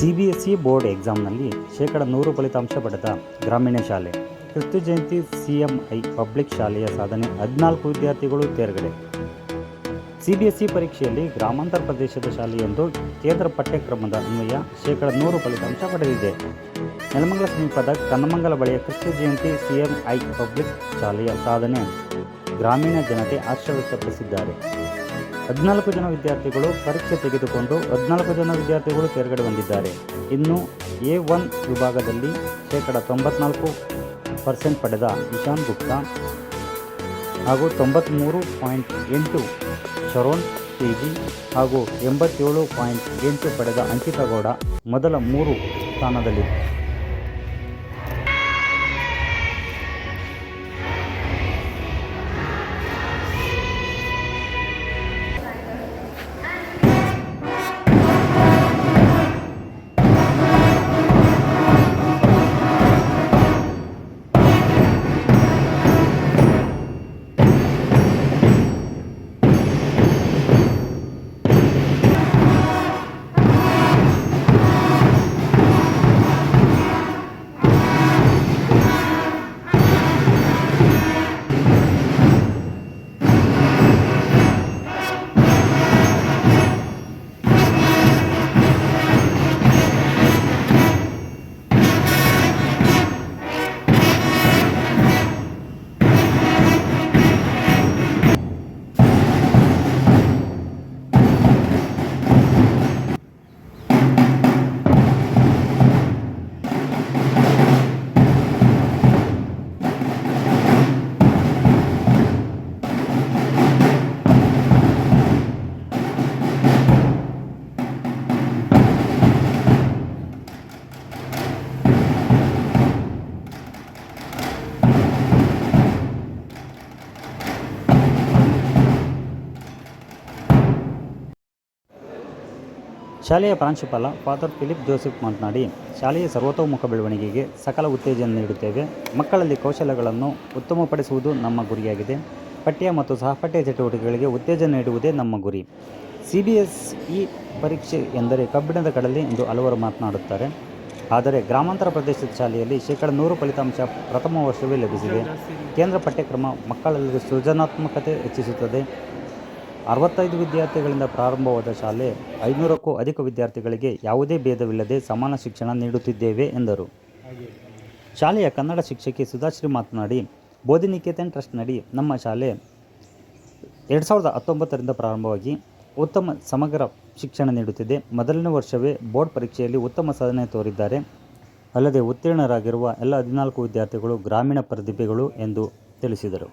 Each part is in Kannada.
CBSE ಬೋರ್ಡ್ ಎಕ್ಸಾಮ್ನಲ್ಲಿ 100% ಫಲಿತಾಂಶ ಪಡೆದ ಗ್ರಾಮೀಣ ಶಾಲೆ ಕ್ರಿಸ್ತು ಜಯಂತಿ CMI ಪಬ್ಲಿಕ್ ಶಾಲೆಯ ಸಾಧನೆ 14 ವಿದ್ಯಾರ್ಥಿಗಳು ತೇರ್ಗಡೆ. CBSE ಪರೀಕ್ಷೆಯಲ್ಲಿ ಗ್ರಾಮಾಂತರ ಪ್ರದೇಶದ ಶಾಲೆಯೊಂದು ಕೇಂದ್ರ ಪಠ್ಯಕ್ರಮದ ಅನ್ವಯ 100% ಫಲಿತಾಂಶ ಪಡೆದಿದೆ. ನೆಲಮಂಗಲ ಸಮೀಪದ ಕನ್ನಮಂಗಲ ಬಳಿಯ ಕ್ರಿಸ್ತು ಜಯಂತಿ CMI ಪಬ್ಲಿಕ್ ಶಾಲೆಯ ಸಾಧನೆ ಗ್ರಾಮೀಣ ಜನತೆ ಹರ್ಷ ವ್ಯಕ್ತಪಡಿಸಿದ್ದಾರೆ. 14 ಜನ ವಿದ್ಯಾರ್ಥಿಗಳು ಪರೀಕ್ಷೆ ತೆಗೆದುಕೊಂಡು 14 ಜನ ವಿದ್ಯಾರ್ಥಿಗಳು ತೇರ್ಗಡೆ ಹೊಂದಿದ್ದಾರೆ. ಇನ್ನು A1 ವಿಭಾಗದಲ್ಲಿ 94% ಪಡೆದ ಇಶಾನ್ ಗುಪ್ತಾ ಹಾಗೂ 93.8 ಶರೋನ್ TG ಹಾಗೂ 87.8 ಪಡೆದ ಅಂಕಿತಾ ಗೌಡ ಮೊದಲ 3 ಸ್ಥಾನದಲ್ಲಿ. ಶಾಲೆಯ ಪ್ರಾಂಶುಪಾಲ ಫಾದರ್ ಫಿಲಿಪ್ ಜೋಸೆಫ್ ಮಾತನಾಡಿ, ಶಾಲೆಯ ಸರ್ವತೋಮುಖ ಬೆಳವಣಿಗೆಗೆ ಸಕಲ ಉತ್ತೇಜನ ನೀಡುತ್ತೇವೆ. ಮಕ್ಕಳಲ್ಲಿ ಕೌಶಲ್ಯಗಳನ್ನು ಉತ್ತಮಪಡಿಸುವುದು ನಮ್ಮ ಗುರಿಯಾಗಿದೆ. ಪಠ್ಯ ಮತ್ತು ಸಹಪಠ್ಯ ಚಟುವಟಿಕೆಗಳಿಗೆ ಉತ್ತೇಜನ ನೀಡುವುದೇ ನಮ್ಮ ಗುರಿ. CBSE ಪರೀಕ್ಷೆ ಎಂದರೆ ಕಬ್ಬಿಣದ ಕಡಲೆ ಎಂದು ಹಲವರು ಮಾತನಾಡುತ್ತಾರೆ. ಆದರೆ ಗ್ರಾಮಾಂತರ ಪ್ರದೇಶದ ಶಾಲೆಯಲ್ಲಿ 100% ಫಲಿತಾಂಶ ಪ್ರಥಮ ವರ್ಷವೇ ಲಭಿಸಿದೆ. ಕೇಂದ್ರ ಪಠ್ಯಕ್ರಮ ಮಕ್ಕಳಲ್ಲಿ ಸೃಜನಾತ್ಮಕತೆ ಹೆಚ್ಚಿಸುತ್ತದೆ. 65 ವಿದ್ಯಾರ್ಥಿಗಳಿಂದ ಪ್ರಾರಂಭವಾದ ಶಾಲೆ 500ಕ್ಕೂ ಅಧಿಕ ವಿದ್ಯಾರ್ಥಿಗಳಿಗೆ ಯಾವುದೇ ಭೇದವಿಲ್ಲದೆ ಸಮಾನ ಶಿಕ್ಷಣ ನೀಡುತ್ತಿದ್ದೇವೆ ಎಂದರು. ಶಾಲೆಯ ಕನ್ನಡ ಶಿಕ್ಷಕಿ ಸುಧಾಶ್ರೀ ಮಾತನಾಡಿ, ಬೋಧಿನಿಕೇತನ್ ಟ್ರಸ್ಟ್ನಡಿ ನಮ್ಮ ಶಾಲೆ 2019ರಿಂದ ಪ್ರಾರಂಭವಾಗಿ ಉತ್ತಮ ಸಮಗ್ರ ಶಿಕ್ಷಣ ನೀಡುತ್ತಿದೆ. ಮೊದಲನೇ ವರ್ಷವೇ ಬೋರ್ಡ್ ಪರೀಕ್ಷೆಯಲ್ಲಿ ಉತ್ತಮ ಸಾಧನೆ ತೋರಿದ್ದಾರೆ. ಅಲ್ಲದೆ ಉತ್ತೀರ್ಣರಾಗಿರುವ ಎಲ್ಲ 14 ವಿದ್ಯಾರ್ಥಿಗಳು ಗ್ರಾಮೀಣ ಪ್ರತಿಭೆಗಳು ಎಂದು ತಿಳಿಸಿದರು.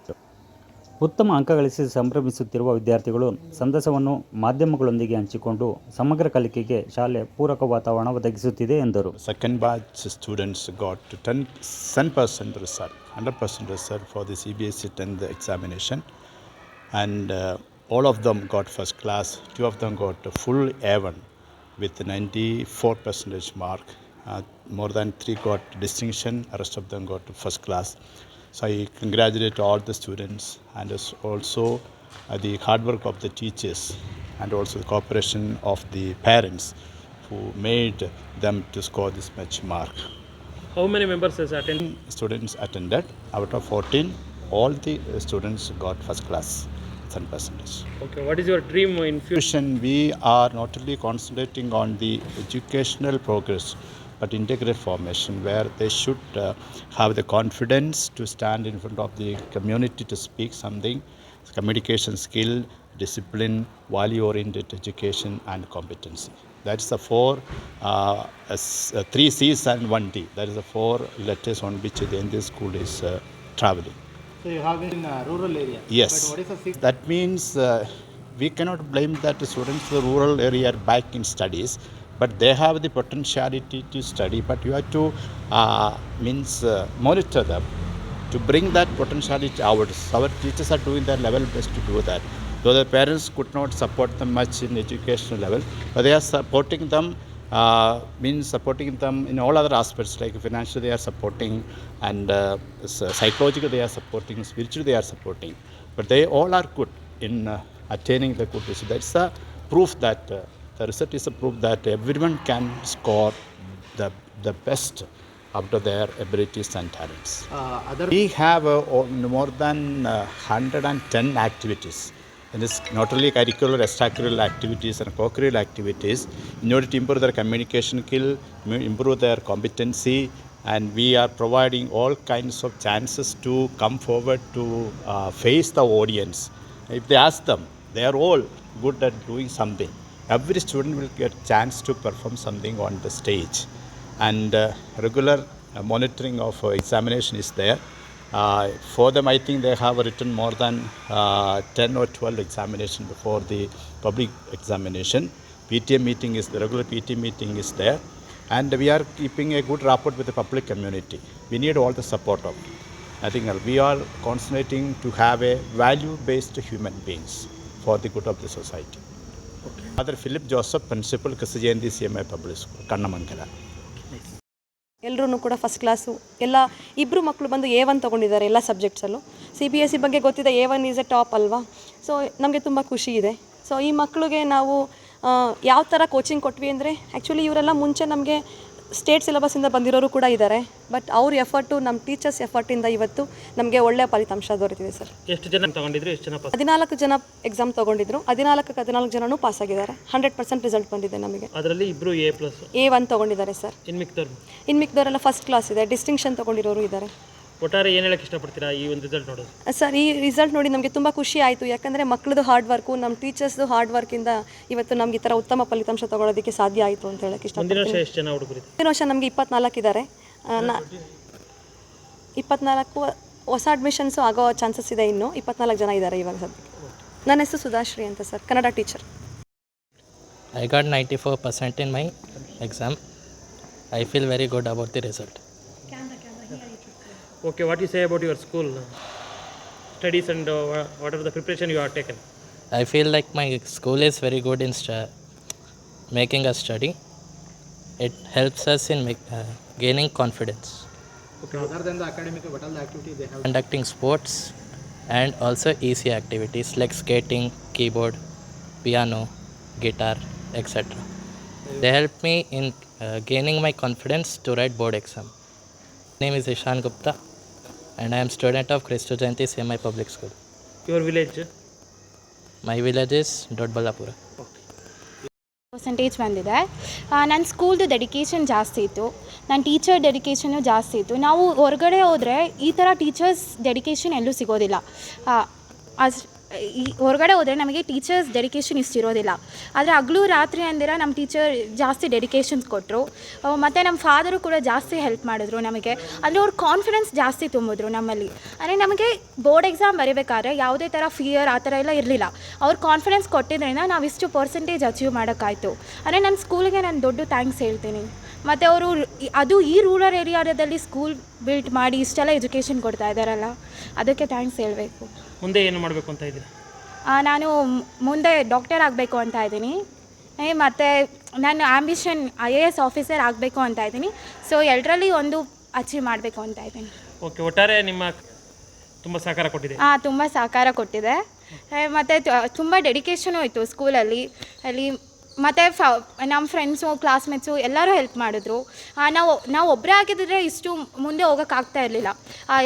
ಉತ್ತಮ ಅಂಕ ಗಳಿಸಿ ಸಂಭ್ರಮಿಸುತ್ತಿರುವ ವಿದ್ಯಾರ್ಥಿಗಳು ಸಂತಸವನ್ನು ಮಾಧ್ಯಮಗಳೊಂದಿಗೆ ಹಂಚಿಕೊಂಡು ಸಮಗ್ರ ಕಲಿಕೆಗೆ ಶಾಲೆ ಪೂರಕ ವಾತಾವರಣ ಒದಗಿಸುತ್ತಿದೆ ಎಂದರು. Second batch students got 10% result, 100% result for the CBSE 10th examination, and all of them got first class. 2 of them got a full A1 with 94% mark. More than 3 got distinction. Rest of them got first class. So I congratulate all the students, and also the hard work of the teachers, and also the cooperation of the parents who made them to score this much mark. How many members has attended? Students attended. Out of 14, all the students got first class, 10%. Okay, what is your dream in future? We are not only concentrating on the educational progress, but integrated formation, where they should have the confidence to stand in front of the community to speak something, communication skill, discipline, value-oriented education, and competency. That's the 3 C's and 1 D. That is the 4 letters on which the Indian school is traveling. So you have in a rural area? Yes. But what is the sixth? That means we cannot blame that the students in the rural area are back in studies, but they have the potentiality to study, but you have to monitor them to bring that potentiality out. Our teachers are doing their level best to do that. Though the parents could not support them much in educational level, but they are supporting them, supporting them in all other aspects, like financially they are supporting, and psychologically they are supporting, spiritually they are supporting. But they all are good in attaining the good result. That's the proof that the result is a proof that everyone can score the best up to their abilities and talents. We have more than 110 activities. And it's not only curricular, extracurricular activities and co-curricular activities in order to improve their communication skill, improve their competency, and we are providing all kinds of chances to come forward to face the audience. If they ask them, they are all good at doing something. Every student will get a chance to perform something on the stage. And regular monitoring of examination is there. For them, I think they have written more than 10 or 12 examinations before the public examination. PTA meeting is the regular PTA meeting is there, and we are keeping a good rapport with the public community. We need all the support of it. I think we are concentrating to have a value-based human beings for the good of the society. Father Philip Joseph, Principal, Kristiyanti CMI Public School, Kannamangala. ಎಲ್ಲರೂ ಕೂಡ ಫಸ್ಟ್ ಕ್ಲಾಸು ಎಲ್ಲ ಇಬ್ಬರು ಮಕ್ಕಳು ಬಂದು A1 ತೊಗೊಂಡಿದ್ದಾರೆ ಎಲ್ಲ ಸಬ್ಜೆಕ್ಟ್ಸಲ್ಲೂ. CBSE ಬಗ್ಗೆ ಗೊತ್ತಿದೆ, A1 ಈಸ್ ಎ ಟಾಪ್ ಅಲ್ವಾ. ಸೊ ನಮಗೆ ತುಂಬ ಖುಷಿ ಇದೆ. ಸೊ ಈ ಮಕ್ಕಳಿಗೆ ನಾವು ಯಾವ ಥರ ಕೋಚಿಂಗ್ ಕೊಟ್ವಿ ಅಂದರೆ, ಆ್ಯಕ್ಚುಲಿ ಇವರೆಲ್ಲ ಮುಂಚೆ ನಮಗೆ ಸ್ಟೇಟ್ ಸಿಲೆಬಸ್ಸಿಂದ ಬಂದಿರೋರು ಕೂಡ ಇದ್ದಾರೆ. ಬಟ್ ಅವ್ರ ಎಫರ್ಟು, ನಮ್ಮ ಟೀಚರ್ಸ್ ಎಫರ್ಟಿಂದ ಇವತ್ತು ನಮಗೆ ಒಳ್ಳೆಯ ಫಲಿತಾಂಶ ದೊರೆತಿದೆ ಸರ್. ಎಷ್ಟು ಜನ ತಗೊಂಡಿದ್ರು, ಎಷ್ಟು ಜನ ಪಾಸ್? 14 ಜನ ಎಕ್ಸಾಮ್ ತೊಗೊಂಡಿದ್ರು. 14 ಜನನೂ ಪಾಸ್ ಆಗಿದ್ದಾರೆ. 100% ರಿಸಲ್ಟ್ ಬಂದಿದೆ ನಮಗೆ. ಅದರಲ್ಲಿ ಇಬ್ಬರು A+. A1 ತೊಗೊಂಡಿದ್ದಾರೆ ಸರ್. ಇನ್ನು ಮಿಕ್ದವರೆಲ್ಲ ಫಸ್ಟ್ ಕ್ಲಾಸ್ ಇದೆ, ಡಿಸ್ಟಿಂಕ್ಷನ್ ತೊಗೊಂಡಿರೋರು ಇದ್ದಾರೆ. ಒಟ್ಟಾರೆ ಏನು ಹೇಳಕ್ಕೆ ಇಷ್ಟಪಡ್ತೀರಾ ಈ ಒಂದು ರಿಸಲ್ಟ್ ನೋಡೋದು? ಸರ್, ಈ ರಿಸಲ್ಟ್ ನೋಡಿ ನಮಗೆ ತುಂಬ ಖುಷಿ ಆಯಿತು. ಯಾಕಂದರೆ ಮಕ್ಕಳದು ಹಾರ್ಡ್ ವರ್ಕು, ನಮ್ಮ ಟೀಚರ್ಸ್ದು ಹಾರ್ಡ್ ವರ್ಕಿಂದ ಇವತ್ತು ನಮ್ಗೆ ಈ ಥರ ಉತ್ತಮ ಫಲಿತಾಂಶ ತೊಗೊಳೋದಕ್ಕೆ ಸಾಧ್ಯ ಆಯಿತು ಅಂತ ಹೇಳಕ್ಕೆ ಮುಂದಿನ ವರ್ಷ ಇಷ್ಟಪಡ್ತೀನಿ. ಎಷ್ಟು ಜನ ಹುಡುಗರು? ಮುಂದಿನ ವರ್ಷ ನಮಗೆ 24 ಇದ್ದಾರೆ. 24 ಹೊಸ ಅಡ್ಮಿಷನ್ಸು ಆಗೋ ಚಾನ್ಸಸ್ ಇದೆ. ಇನ್ನು 24 ಜನ ಇದ್ದಾರೆ ಇವಾಗ ಸದ್ಯಕ್ಕೆ. ನನ್ನ ಹೆಸರು ಸುಧಾಶ್ರೀ ಅಂತ sir, Kannada teacher. I got 94% in my exam. I feel very good about the result. Okay, what you say about your school studies and whatever the preparation you have taken? I feel like my school is very good in making us study. It helps us in gaining confidence. Okay. Other than the academic, what all the activity they have? Conducting sports and also easy activities like skating, keyboard, piano, guitar, etc. They help me in gaining my confidence to write board exam. My name is Ishan Gupta and I am student of Kristiyanti CMI Public School. Your village? My village is Dodballapura. Percentage ಬಂದಿದೆ. ನನ್ನ ಸ್ಕೂಲ್ದು ಡೆಡಿಕೇಶನ್ ಜಾಸ್ತಿ ಇತ್ತು, ನನ್ನ ಟೀಚರ್ ಡೆಡಿಕೇಶನು ಜಾಸ್ತಿ ಇತ್ತು. ನಾವು ಹೊರಗಡೆ ಹೋದರೆ ಈ ಥರ ಟೀಚರ್ಸ್ ಡೆಡಿಕೇಶನ್ ಎಲ್ಲೂ ಸಿಗೋದಿಲ್ಲ. ಈ ಹೊರಗಡೆ ಹೋದರೆ ನಮಗೆ ಟೀಚರ್ಸ್ ಡೆಡಿಕೇಶನ್ ಇಷ್ಟಿರೋದಿಲ್ಲ. ಆದರೆ ಹಗಲು ರಾತ್ರಿ ಅಂದಿರ ನಮ್ಮ ಟೀಚರ್ ಜಾಸ್ತಿ ಡೆಡಿಕೇಶನ್ಸ್ ಕೊಟ್ಟರು. ಮತ್ತು ನಮ್ಮ ಫಾದರು ಕೂಡ ಜಾಸ್ತಿ ಹೆಲ್ಪ್ ಮಾಡಿದ್ರು ನಮಗೆ. ಅಂದರೆ ಅವ್ರ ಕಾನ್ಫಿಡೆನ್ಸ್ ಜಾಸ್ತಿ ತುಂಬಿದ್ರು ನಮ್ಮಲ್ಲಿ. ಅಂದರೆ ನಮಗೆ ಬೋರ್ಡ್ ಎಕ್ಸಾಮ್ ಬರೀಬೇಕಾದ್ರೆ ಯಾವುದೇ ಥರ ಫಿಯರ್ ಆ ಥರ ಎಲ್ಲ ಇರಲಿಲ್ಲ. ಅವ್ರ ಕಾನ್ಫಿಡೆನ್ಸ್ ಕೊಟ್ಟಿದ್ದರಿಂದ ನಾವು ಇಷ್ಟು ಪರ್ಸೆಂಟೇಜ್ ಅಚೀವ್ ಮಾಡೋಕ್ಕಾಯಿತು. ಅಂದರೆ ನನ್ನ ಸ್ಕೂಲಿಗೆ ನಾನು ದೊಡ್ಡ ಥ್ಯಾಂಕ್ಸ್ ಹೇಳ್ತೀನಿ. ಮತ್ತು ಅವರು ಅದು ಈ ರೂರಲ್ ಏರಿಯಾದಲ್ಲಿ ಸ್ಕೂಲ್ ಬಿಲ್ಟ್ ಮಾಡಿ ಇಷ್ಟೆಲ್ಲ ಎಜುಕೇಷನ್ ಕೊಡ್ತಾ ಇದ್ದಾರಲ್ಲ, ಅದಕ್ಕೆ ಥ್ಯಾಂಕ್ಸ್ ಹೇಳಬೇಕು. ಮುಂದೆ ಏನು ಮಾಡಬೇಕು ಅಂತ ಇದ್ದೀರಾ? ನಾನು ಮುಂದೆ ಡಾಕ್ಟರ್ ಆಗಬೇಕು ಅಂತ ಇದ್ದೀನಿ. ಮತ್ತು ನನ್ನ ಆ್ಯಂಬಿಷನ್ IAS ಆಫೀಸರ್ ಆಗಬೇಕು ಅಂತ ಇದ್ದೀನಿ. ಸೊ ಎರಡರಲ್ಲಿ ಒಂದು ಅಚೀವ್ ಮಾಡಬೇಕು ಅಂತ ಇದ್ದೀನಿ. ಓಕೆ, ಒಟ್ಟಾರೆ ನಿಮ್ಮ ತುಂಬ ಸಹಕಾರ ಕೊಟ್ಟಿದೆ? ತುಂಬ ಸಹಕಾರ ಕೊಟ್ಟಿದೆ. ಮತ್ತು ತುಂಬ ಡೆಡಿಕೇಶನು ಇತ್ತು ಸ್ಕೂಲಲ್ಲಿ. ಅಲ್ಲಿ ಮತ್ತು ನಮ್ಮ ಫ್ರೆಂಡ್ಸು, ಕ್ಲಾಸ್ಮೇಟ್ಸು ಎಲ್ಲರೂ ಹೆಲ್ಪ್ ಮಾಡಿದ್ರು. ನಾವು ಒಬ್ಬರೇ ಆಗಿದ್ದರೆ ಇಷ್ಟು ಮುಂದೆ ಹೋಗೋಕ್ಕಾಗ್ತಾ ಇರಲಿಲ್ಲ.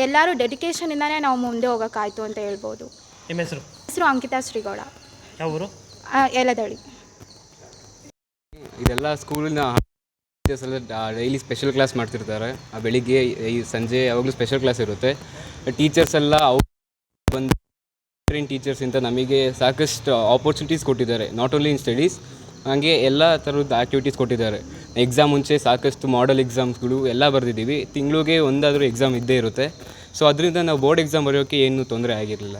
ಎಲ್ಲರೂ ಡೆಡಿಕೇಶನಿಂದನೇ ನಾವು ಮುಂದೆ ಹೋಗೋಕ್ಕಾಯ್ತು ಅಂತ ಹೇಳ್ಬೋದು. ನಿಮ್ಮ ಹೆಸರು? ಹೆಸರು ಅಂಕಿತಾ ಶ್ರೀಗೌಡ. ಯಾವ ಊರು? ಯಲದಳ್ಳಿ. ಇದೆಲ್ಲ ಸ್ಕೂಲಿನ ಟೀಚರ್ಸ್ ಎಲ್ಲ ಡೈಲಿ ಸ್ಪೆಷಲ್ ಕ್ಲಾಸ್ ಮಾಡ್ತಿರ್ತಾರೆ. ಬೆಳಿಗ್ಗೆ ಈ ಸಂಜೆ ಯಾವಾಗಲೂ ಸ್ಪೆಷಲ್ ಕ್ಲಾಸ್ ಇರುತ್ತೆ. ಟೀಚರ್ಸ್ ಎಲ್ಲ ಬಂದು ಟೀಚರ್ಸ್ ಅಂತ ನಮಗೆ ಸಾಕಷ್ಟು ಆಪರ್ಚುನಿಟೀಸ್ ಕೊಟ್ಟಿದ್ದಾರೆ. ನಾಟ್ ಓನ್ಲಿ ಇನ್ ಸ್ಟಡೀಸ್, ಹಾಗೆ ಎಲ್ಲ ಥರದ ಆ್ಯಕ್ಟಿವಿಟೀಸ್ ಕೊಟ್ಟಿದ್ದಾರೆ. ಎಕ್ಸಾಮ್ ಮುಂಚೆ ಸಾಕಷ್ಟು ಮಾಡೆಲ್ ಎಕ್ಸಾಮ್ಸ್ಗಳು ಎಲ್ಲ ಬರೆದಿದ್ದೀವಿ. ತಿಂಗಳಿಗೆ ಒಂದಾದರೂ ಎಕ್ಸಾಮ್ ಇದ್ದೇ ಇರುತ್ತೆ. ಸೊ ಅದರಿಂದ ನಾವು ಬೋರ್ಡ್ ಎಕ್ಸಾಮ್ ಬರೆಯೋಕ್ಕೆ ಏನೂ ತೊಂದರೆ ಆಗಿರಲಿಲ್ಲ.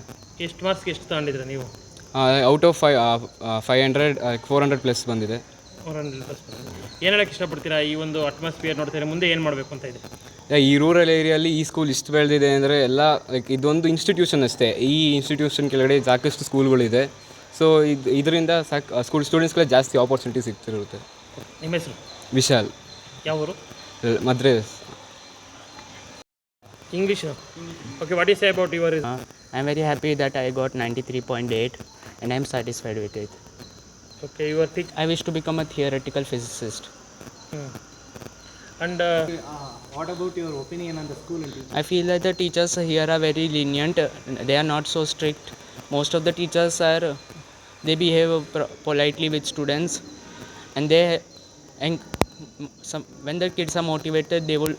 ಎಷ್ಟು ಮಾರ್ಕ್ಸ್ಗೆ ಎಷ್ಟು ತಗೊಂಡಿದ್ರೆ ನೀವು? ಔಟ್ ಆಫ್ 500 400 ಪ್ಲಸ್ ಬಂದಿದೆ. 400 ಪ್ಲಸ್. ಏನು ಹೇಳಕ್ಕೆ ಇಷ್ಟಪಡ್ತೀರಾ ಈ ಒಂದು ಅಟ್ಮಾಸ್ಫಿಯರ್ ನೋಡ್ತೀರಾ? ಮುಂದೆ ಏನು ಮಾಡಬೇಕು ಅಂತ ಇದೆ? ಈ ರೂರಲ್ ಏರಿಯಲ್ಲಿ ಈ ಸ್ಕೂಲ್ ಇಷ್ಟು ಬೆಳೆದಿದೆ ಅಂದರೆ ಎಲ್ಲ ಲೈಕ್ ಇದೊಂದು ಇನ್ಸ್ಟಿಟ್ಯೂಷನ್ ಅಷ್ಟೇ. ಈ ಇನ್ಸ್ಟಿಟ್ಯೂಷನ್ ಕೆಳಗಡೆ ಸಾಕಷ್ಟು ಸ್ಕೂಲ್ಗಳಿದೆ. ಸೊ ಇದರಿಂದ ಸ್ಟೂಡೆಂಟ್ಸ್ಗೆ ಜಾಸ್ತಿ ಆಪರ್ಚುನಿಟಿ ಸಿಗ್ತಿರುತ್ತೆ. ನಿಮ್ಮ ಹೆಸರು? ವಿಶಾಲ್. ಯಾವ ಊರು? ಮದ್ರೇಸ್. English. Okay, what do you say about your result? I'm very happy that I got 93.8 and I'm satisfied with it. Okay, you are teach. I wish to become a theoretical physicist. And What about your opinion on the school and teachers? I feel that the teachers here are very lenient. They are not so strict. Most of the teachers are, they behave politely with students, and when the kids are motivated, they will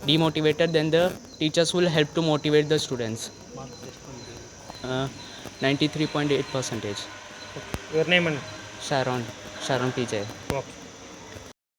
demotivated. Then the teachers will help to motivate the students. 93.8%. your name and Sharon PJ. okay.